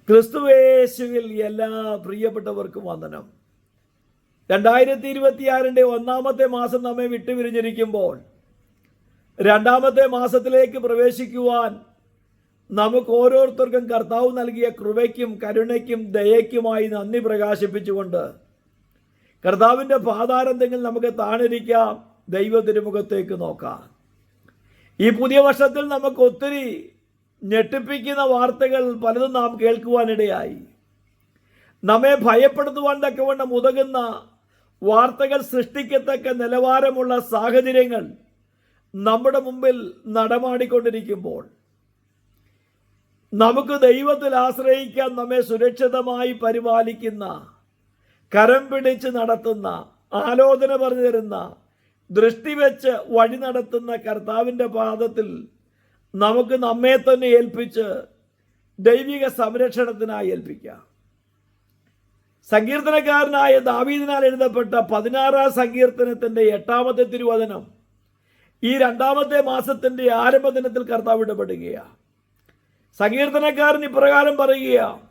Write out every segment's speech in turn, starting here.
ക്രിസ്തുവേശുവിൽ എല്ലാ പ്രിയപ്പെട്ടവർക്കും വന്ദനം. 2026 ഒന്നാമത്തെ മാസം നമ്മെ വിട്ടുപിരിഞ്ഞിരിക്കുമ്പോൾ രണ്ടാമത്തെ മാസത്തിലേക്ക് പ്രവേശിക്കുവാൻ നമുക്ക് ഓരോരുത്തർക്കും കർത്താവ് നൽകിയ കൃപയ്ക്കും കരുണയ്ക്കും ദയയ്ക്കുമായി നന്ദി പ്രകാശിപ്പിച്ചുകൊണ്ട് കർത്താവിൻ്റെ പാതാരന്തെങ്കിൽ നമുക്ക് താണിരിക്കാം, ദൈവ തിരുമുഖത്തേക്ക് നോക്കാം. ഈ പുതിയ വർഷത്തിൽ നമുക്ക് ഒത്തിരി ഞെട്ടിപ്പിക്കുന്ന വാർത്തകൾ പലതും നാം കേൾക്കുവാനിടയായി. നമ്മെ ഭയപ്പെടുത്തുവാൻ തക്കവണ്ണം ഉതകുന്ന വാർത്തകൾ സൃഷ്ടിക്കത്തക്ക നിലവാരമുള്ള സാഹചര്യങ്ങൾ നമ്മുടെ മുമ്പിൽ നടമാടിക്കൊണ്ടിരിക്കുമ്പോൾ നമുക്ക് ദൈവത്തിൽ ആശ്രയിക്കാൻ നമ്മെ സുരക്ഷിതമായി പരിപാലിക്കുന്ന, കരം പിടിച്ച് നടത്തുന്ന, ആലോചന പറഞ്ഞു തരുന്ന, ദൃഷ്ടി വെച്ച് വഴി നടത്തുന്ന കർത്താവിൻ്റെ പാദത്തിൽ നമുക്ക് നമ്മെ തന്നെ ഏൽപ്പിച്ച് ദൈവിക സംരക്ഷണത്തിനായി ഏൽപ്പിക്കാം. സങ്കീർത്തനക്കാരനായ ദാവീദിനാൽ എഴുതപ്പെട്ട 16-ാം സങ്കീർത്തനത്തിൻ്റെ 8-ാമത്തെ തിരുവചനം ഈ രണ്ടാമത്തെ മാസത്തിൻ്റെ ആരംഭ ദിനത്തിൽ കർത്താവ് ഇടപെടുകയാണ്. സങ്കീർത്തനക്കാരൻ ഇപ്രകാരം പറയുകയാണ്: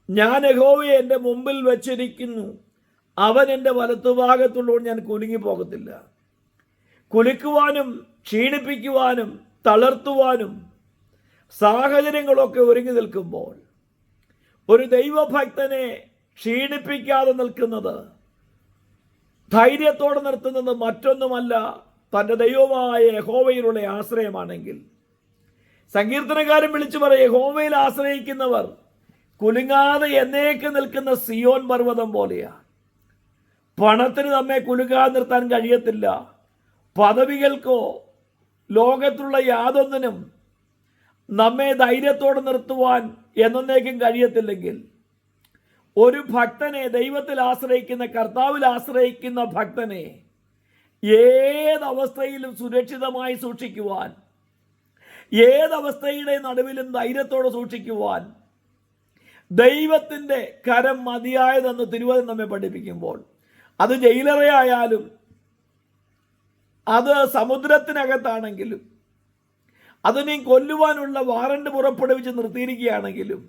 ഞാൻ യഹോവയെ എൻ്റെ മുമ്പിൽ വെച്ചിരിക്കുന്നു, അവൻ എൻ്റെ വലത്തുഭാഗത്തുള്ളതുകൊണ്ട് ഞാൻ കുലുങ്ങിപ്പോകത്തില്ല. കുലുക്കുവാനും ക്ഷീണിപ്പിക്കുവാനും തളർത്തുവാനും സാഹചര്യങ്ങളൊക്കെ ഒരുങ്ങി നിൽക്കുമ്പോൾ ഒരു ദൈവഭക്തനെ ക്ഷീണിപ്പിക്കാതെ നിൽക്കുന്നത്, ധൈര്യത്തോടെ നിർത്തുന്നത് മറ്റൊന്നുമല്ല, തൻ്റെ ദൈവമായ യഹോവയിലുള്ള ആശ്രയമാണെങ്കിൽ. സങ്കീർത്തനക്കാരൻ വിളിച്ചു പറയും, യഹോവയിൽ ആശ്രയിക്കുന്നവർ കുലുങ്ങാതെ എന്നേക്ക് നിൽക്കുന്ന സിയോൻ പർവ്വതം പോലെയാണ്. പണത്തിന് നമ്മെ കുലുങ്ങാതെ നിർത്താൻ കഴിയത്തില്ല. പദവികൾക്കോ ലോകത്തുള്ള യാതൊന്നിനും നമ്മെ ധൈര്യത്തോടെ നിർത്തുവാൻ എന്നേക്കും കഴിയത്തില്ലെങ്കിൽ, ഒരു ഭക്തനെ, ദൈവത്തിൽ ആശ്രയിക്കുന്ന, കർത്താവിൽ ആശ്രയിക്കുന്ന ഭക്തനെ ഏതവസ്ഥയിലും സുരക്ഷിതമായി സൂക്ഷിക്കുവാൻ, ഏതവസ്ഥയുടെ നടുവിലും ധൈര്യത്തോടെ സൂക്ഷിക്കുവാൻ ദൈവത്തിൻ്റെ കരം മതിയായതെന്ന് തിരുവചനം നമ്മെ പഠിപ്പിക്കുമ്പോൾ, അത് ജയിലറയായാലും അത് സമുദ്രത്തിനകത്താണെങ്കിലും അതിനെ കൊല്ലുവാനുള്ള വാറണ്ട് പുറപ്പെടുവിച്ച് നിർത്തിയിരിക്കുകയാണെങ്കിലും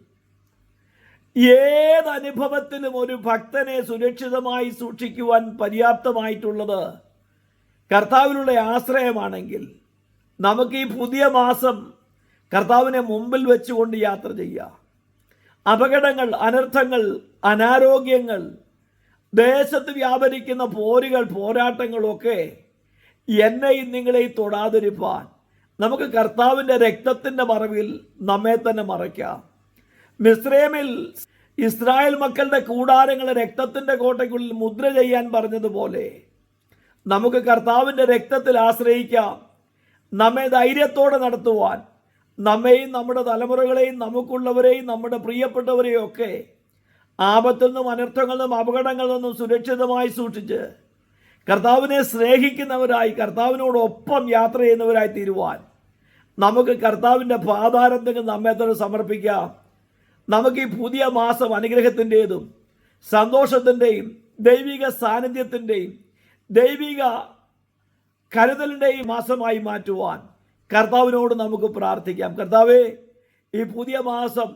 ഏതനുഭവത്തിലും ഒരു ഭക്തനെ സുരക്ഷിതമായി സൂക്ഷിക്കുവാൻ പര്യാപ്തമായിട്ടുള്ളത് കർത്താവിലുള്ള ആശ്രയമാണെങ്കിൽ നമുക്ക് ഈ പുതിയ മാസം കർത്താവിനെ മുമ്പിൽ വെച്ചുകൊണ്ട് യാത്ര ചെയ്യാം. അപകടങ്ങൾ, അനർത്ഥങ്ങൾ, അനാരോഗ്യങ്ങൾ, ദേശത്ത് വ്യാപരിക്കുന്ന പോരുകൾ, പോരാട്ടങ്ങളൊക്കെ എന്നെയും നിങ്ങളെയും തൊടാതിരിപ്പാൻ നമുക്ക് കർത്താവിൻ്റെ രക്തത്തിൻ്റെ മറവിൽ നമ്മെ തന്നെ മറയ്ക്കാം. മിസ്രൈമിൽ ഇസ്രായേൽ മക്കളുടെ കൂടാരങ്ങളെ രക്തത്തിൻ്റെ കോട്ടയ്ക്കുള്ളിൽ മുദ്ര ചെയ്യാൻ പറഞ്ഞതുപോലെ നമുക്ക് കർത്താവിൻ്റെ രക്തത്തിൽ ആശ്രയിക്കാം. നമ്മെ ധൈര്യത്തോടെ നടത്തുവാൻ, നമ്മെയും നമ്മുടെ തലമുറകളെയും നമുക്കുള്ളവരെയും നമ്മുടെ പ്രിയപ്പെട്ടവരെയും ഒക്കെ ആപത്തിൽ നിന്നും അനർത്ഥങ്ങളിൽ നിന്നും അപകടങ്ങളിൽ നിന്നും സുരക്ഷിതമായി സൂക്ഷിച്ച് കർത്താവിനെ സ്നേഹിക്കുന്നവരായി, കർത്താവിനോടൊപ്പം യാത്ര ചെയ്യുന്നവരായി തീരുവാൻ നമുക്ക് കർത്താവിൻ്റെ പാതാരത്തിൽ നമ്മെ തന്നെ സമർപ്പിക്കാം. നമുക്ക് ഈ പുതിയ മാസം അനുഗ്രഹത്തിൻ്റെതും സന്തോഷത്തിൻ്റെയും ദൈവിക സാന്നിധ്യത്തിൻ്റെയും ദൈവിക കരുതലിൻ്റെയും മാസമായി മാറ്റുവാൻ കർത്താവിനോട് നമുക്ക് പ്രാർത്ഥിക്കാം. കർത്താവേ, ഈ പുതിയ മാസം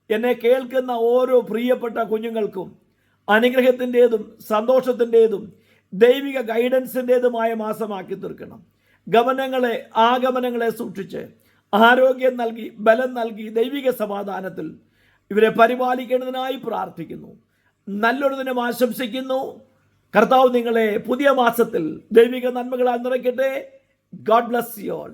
എന്നെ കേൾക്കുന്ന ഓരോ പ്രിയപ്പെട്ട കുഞ്ഞുങ്ങൾക്കും അനുഗ്രഹത്തിൻ്റെതും സന്തോഷത്തിൻ്റെതും ദൈവിക ഗൈഡൻസിൻ്റെതുമായ മാസമാക്കി തീർക്കണം. ആഗമനങ്ങളെ സൂക്ഷിച്ച് ആരോഗ്യം നൽകി, ബലം നൽകി, ദൈവിക സമാധാനത്തിൽ ഇവരെ പരിപാലിക്കേണ്ടതിനായി പ്രാർത്ഥിക്കുന്നു. നല്ലൊരു ദിനം ആശംസിക്കുന്നു. കർത്താവ് നിങ്ങളെ പുതിയ മാസത്തിൽ ദൈവിക നന്മകളാൽ നിറയ്ക്കട്ടെ. God bless you all.